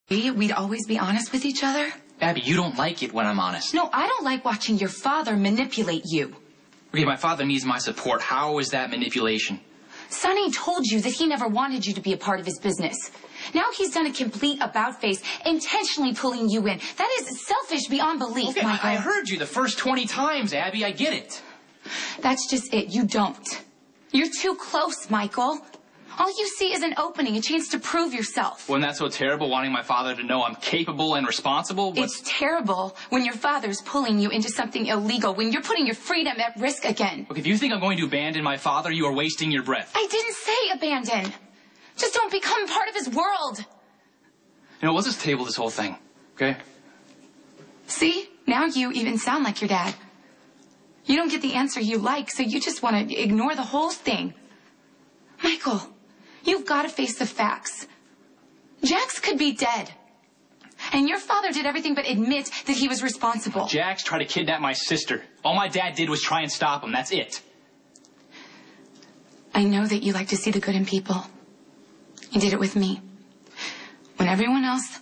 we'd always be honest with each other? Abby, you don't like it when I'm honest. No, I don't like watching your father manipulate you. Okay, my father needs my support. How is that manipulation? Sonny told you that he never wanted you to be a part of his business. Now he's done a complete about-face, intentionally pulling you in. That is selfish beyond belief, okay, Michael. I heard you the first 20 times, Abby. I get it. That's just it. You don't. You're too close, Michael. All you see is an opening, a chance to prove yourself. Wasn't that so terrible, wanting my father to know I'm capable and responsible? It's terrible when your father's pulling you into something illegal, when you're putting your freedom at risk again. Look, if you think I'm going to abandon my father, you are wasting your breath. I didn't say abandon. Just don't become part of his world. You know, let's just table this whole thing, okay? See? Now you even sound like your dad. You don't get the answer you like, so you just want to ignore the whole thing. Michael, you've got to face the facts. Jax could be dead. And your father did everything but admit that he was responsible. Jax tried to kidnap my sister. All my dad did was try and stop him. That's it. I know that you like to see the good in people. You did it with me. When everyone else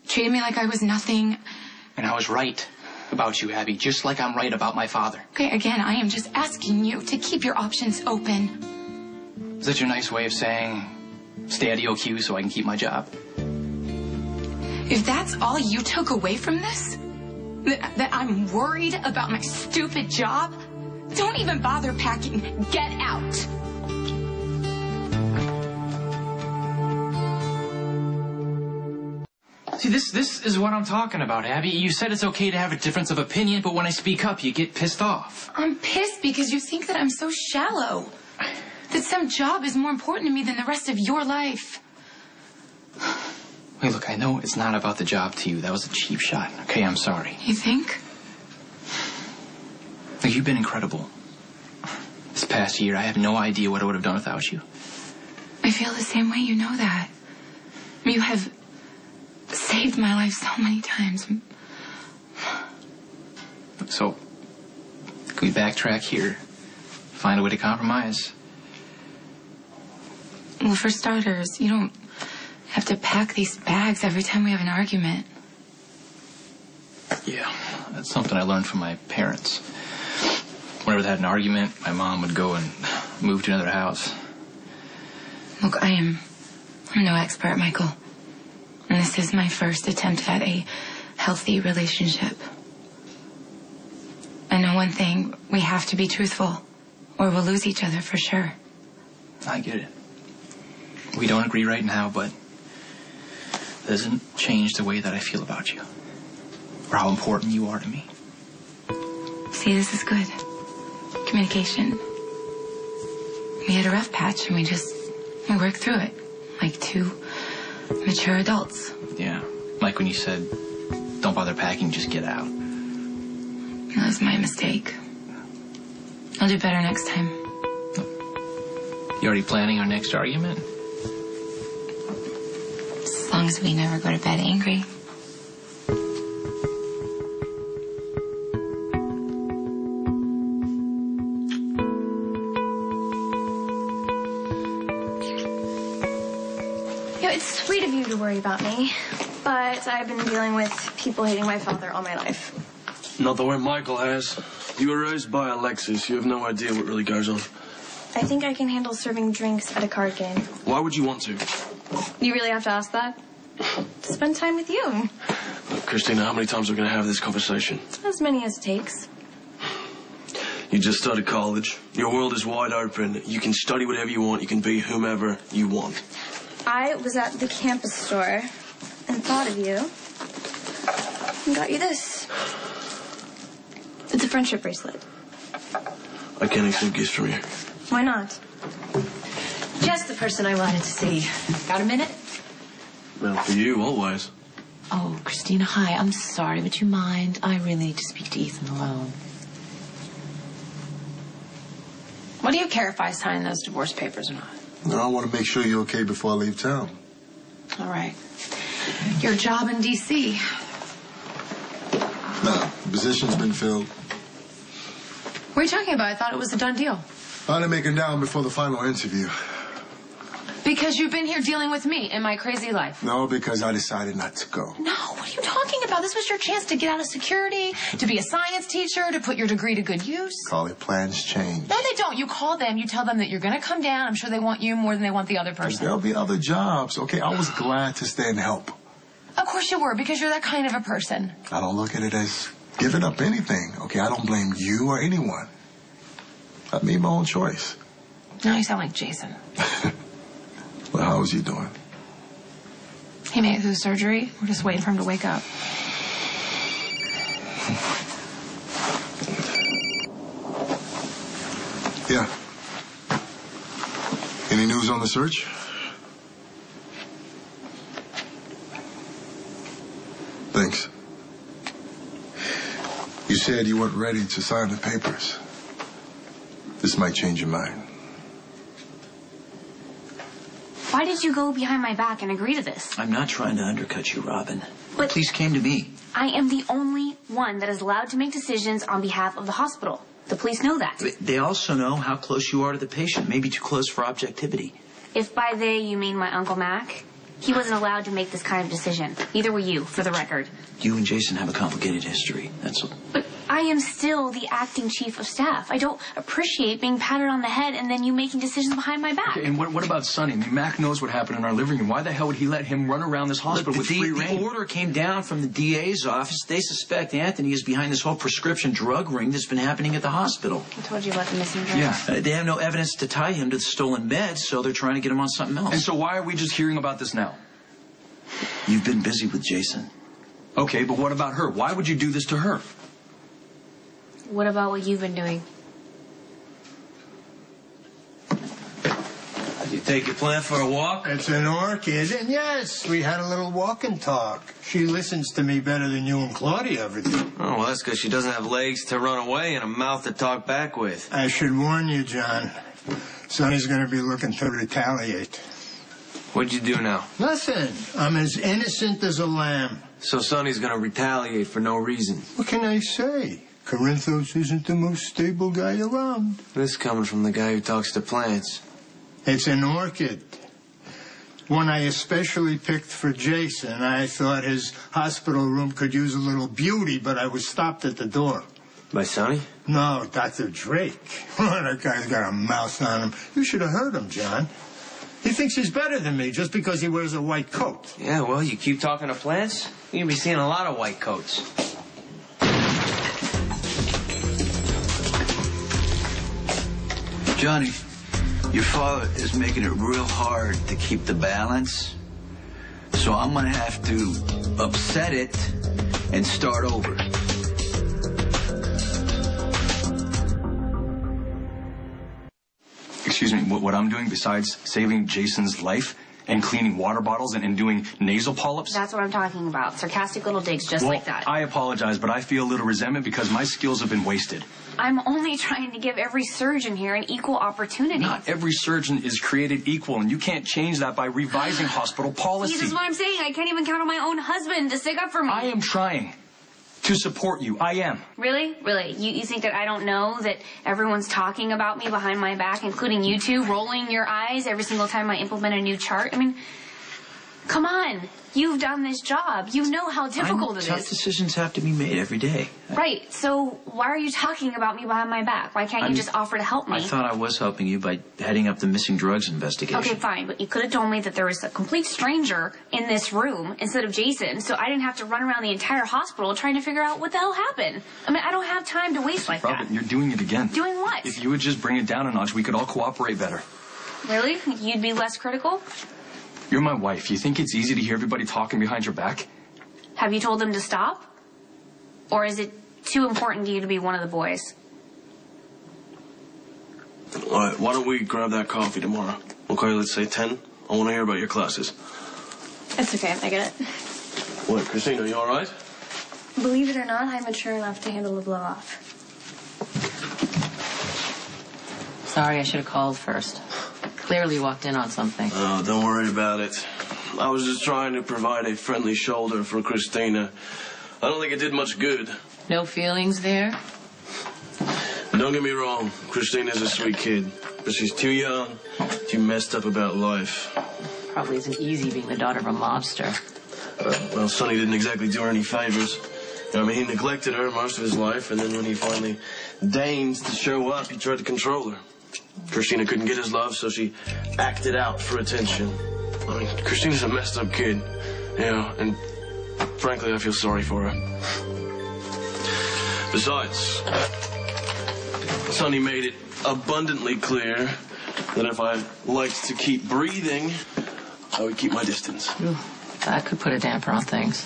treated me like I was nothing. And I was right about you, Abby, just like I'm right about my father. Okay, again, I am just asking you to keep your options open. Is that your nice way of saying stay at EOQ so I can keep my job? If that's all you took away from this, that I'm worried about my stupid job, don't even bother packing. Get out. See, this is what I'm talking about, Abby. You said it's okay to have a difference of opinion, but when I speak up, you get pissed off. I'm pissed because you think that I'm so shallow. That some job is more important to me than the rest of your life. Wait, look, I know it's not about the job to you. That was a cheap shot. Okay, I'm sorry. You think? Look, you've been incredible. This past year, I have no idea what I would have done without you. I feel the same way, you know that. You have saved my life so many times. So, can we backtrack here? Find a way to compromise? Well, for starters, you don't have to pack these bags every time we have an argument. Yeah, that's something I learned from my parents. Whenever they had an argument, my mom would go and move to another house. Look, I'm no expert, Michael. And this is my first attempt at a healthy relationship. I know one thing, we have to be truthful, or we'll lose each other for sure. I get it. We don't agree right now, but that doesn't change the way that I feel about you, or how important you are to me. See, this is good. Communication. We had a rough patch, and we worked through it, like two mature adults. Yeah, like when you said, don't bother packing, just get out. That was my mistake. I'll do better next time. You already planning our next argument? As long as we never go to bed angry. It's sweet of you to worry about me, but I've been dealing with people hating my father all my life. Not the way Michael has. You were raised by Alexis. You have no idea what really goes on. I think I can handle serving drinks at a card game. Why would you want to? You really have to ask that? To spend time with you. Look, Christina, how many times are we going to have this conversation? As many as it takes. You just started college. Your world is wide open. You can study whatever you want. You can be whomever you want. I was at the campus store and thought of you and got you this. It's a friendship bracelet. I can't accept gifts from you. Why not? Just the person I wanted to see. Got a minute? Well, for you, always. Oh, Christina, hi. I'm sorry, but you mind? I really need to speak to Ethan alone. What do you care if I sign those divorce papers or not? No, I want to make sure you're okay before I leave town. All right. Your job in D.C. No, the position's been filled. What are you talking about? I thought it was a done deal. I had to make it down before the final interview. Because you've been here dealing with me in my crazy life. No, because I decided not to go. No, what are you talking about? This was your chance to get out of security, to be a science teacher, to put your degree to good use. Carly, plans change. No, they don't. You call them, you tell them that you're going to come down. I'm sure they want you more than they want the other person. There'll be other jobs, okay? I was glad to stay and help. Of course you were, because you're that kind of a person. I don't look at it as giving up anything, okay? I don't blame you or anyone. I made my own choice. Now you sound like Jason. Well, how is he doing? He made it through surgery. We're just waiting for him to wake up. Yeah. Any news on the search? Thanks. You said you weren't ready to sign the papers. This might change your mind. Why did you go behind my back and agree to this? I'm not trying to undercut you, Robin. But the police came to me. I am the only one that is allowed to make decisions on behalf of the hospital. The police know that. They also know how close you are to the patient. Maybe too close for objectivity. If by they you mean my Uncle Mac, he wasn't allowed to make this kind of decision. Neither were you, for the record. You and Jason have a complicated history. That's all. But I am still the acting chief of staff. I don't appreciate being patted on the head and then you making decisions behind my back. Okay, and what about Sonny? I mean, Mac knows what happened in our living room. Why the hell would he let him run around this hospital with free reign? The order came down from the DA's office. They suspect Anthony is behind this whole prescription drug ring that's been happening at the hospital. I told you about the missing drugs. Yeah. They have no evidence to tie him to the stolen meds, so they're trying to get him on something else. And so why are we just hearing about this now? You've been busy with Jason. Okay, but what about her? Why would you do this to her? What about what you've been doing? You take your plant for a walk? It's an orchid, and yes, we had a little walk and talk. She listens to me better than you and Claudia ever do. Oh, well, that's because she doesn't have legs to run away and a mouth to talk back with. I should warn you, John. Sonny's going to be looking to retaliate. What'd you do now? Nothing. I'm as innocent as a lamb. So Sonny's going to retaliate for no reason. What can I say? Corinthos isn't the most stable guy around. This coming from the guy who talks to plants. It's an orchid. One I especially picked for Jason. I thought his hospital room could use a little beauty, but I was stopped at the door. By Sonny? No, Dr. Drake. That guy's got a mouth on him. You should have heard him, John. He thinks he's better than me just because he wears a white coat. Yeah, well, you keep talking to plants, you're going to be seeing a lot of white coats. Johnny, your father is making it real hard to keep the balance. So I'm going to have to upset it and start over. Excuse me, what I'm doing besides saving Jason's life and cleaning water bottles and doing nasal polyps? That's what I'm talking about. Sarcastic little digs just like that. I apologize, but I feel a little resentment because my skills have been wasted. I'm only trying to give every surgeon here an equal opportunity. Not every surgeon is created equal, and you can't change that by revising hospital policy. This is what I'm saying. I can't even count on my own husband to stick up for me. I am trying to support you. I am. Really? Really? You think that I don't know that everyone's talking about me behind my back, including you two, rolling your eyes every single time I implement a new chart? I mean, come on. You've done this job. You know how difficult it is. Tough decisions have to be made every day. Right. So why are you talking about me behind my back? Why can't you just offer to help me? I thought I was helping you by heading up the missing drugs investigation. Okay, fine. But you could have told me that there was a complete stranger in this room instead of Jason, so I didn't have to run around the entire hospital trying to figure out what the hell happened. I mean, I don't have time to waste like Robin, that. you're doing it again. Doing what? If you would just bring it down a notch, we could all cooperate better. Really? You'd be less critical? You're my wife. You think it's easy to hear everybody talking behind your back? Have you told them to stop? Or is it too important to you to be one of the boys? All right, why don't we grab that coffee tomorrow? Okay, let's say 10. I want to hear about your classes. It's okay. I get it. What, Christina, you all right? Believe it or not, I'm mature enough to handle a blow-off. Sorry, I should have called first. Clearly walked in on something. Oh, don't worry about it. I was just trying to provide a friendly shoulder for Christina. I don't think it did much good. No feelings there? Don't get me wrong, Christina's a sweet kid, but she's too young, too messed up about life. Probably isn't easy being the daughter of a mobster. Well, Sonny didn't exactly do her any favors. I mean, he neglected her most of his life, and then when he finally deigned to show up, he tried to control her. Christina couldn't get his love, so she acted out for attention. I mean, Christina's a messed up kid, you know, and frankly, I feel sorry for her. Besides, Sonny made it abundantly clear that if I liked to keep breathing, I would keep my distance. Ooh, that could put a damper on things.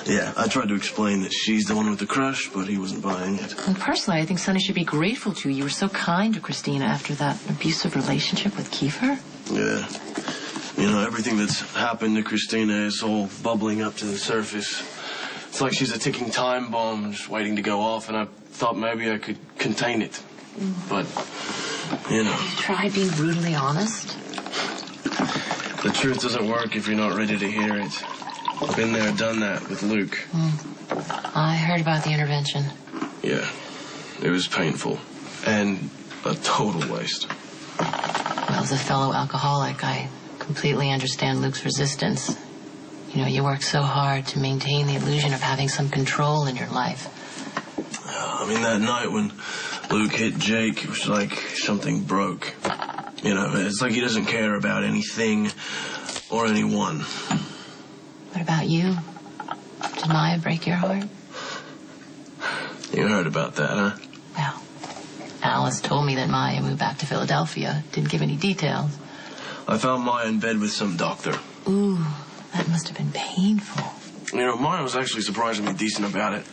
Yeah, I tried to explain that she's the one with the crush, but he wasn't buying it. And personally, I think Sonny should be grateful to you. You were so kind to Christina after that abusive relationship with Kiefer. Yeah. You know, everything that's happened to Christina is all bubbling up to the surface. It's like she's a ticking time bomb just waiting to go off, and I thought maybe I could contain it. But, you know. You tried being brutally honest? The truth doesn't work if you're not ready to hear it. I've been there, done that with Luke. I heard about the intervention. Yeah, it was painful and a total waste. Well, as a fellow alcoholic, I completely understand Luke's resistance. You know, you work so hard to maintain the illusion of having some control in your life. I mean, that night when Luke hit Jake, it was like something broke. You know, it's like he doesn't care about anything or anyone. What about you? Did Maya break your heart? You heard about that, huh? Well, Alice told me that Maya moved back to Philadelphia. Didn't give any details. I found Maya in bed with some doctor. Ooh, that must have been painful. You know, Maya was actually surprisingly decent about it.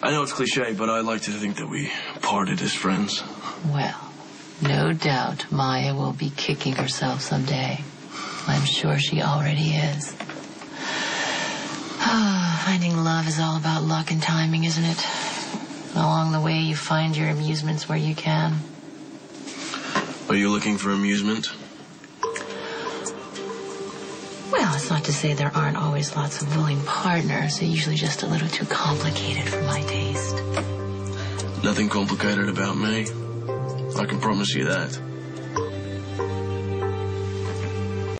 I know it's cliche, but I like to think that we parted as friends. Well, no doubt Maya will be kicking herself someday. I'm sure she already is. Finding love is all about luck and timing, isn't it? Along the way, you find your amusements where you can. Are you looking for amusement? Well, it's not to say there aren't always lots of willing partners. They're usually just a little too complicated for my taste. Nothing complicated about me. I can promise you that.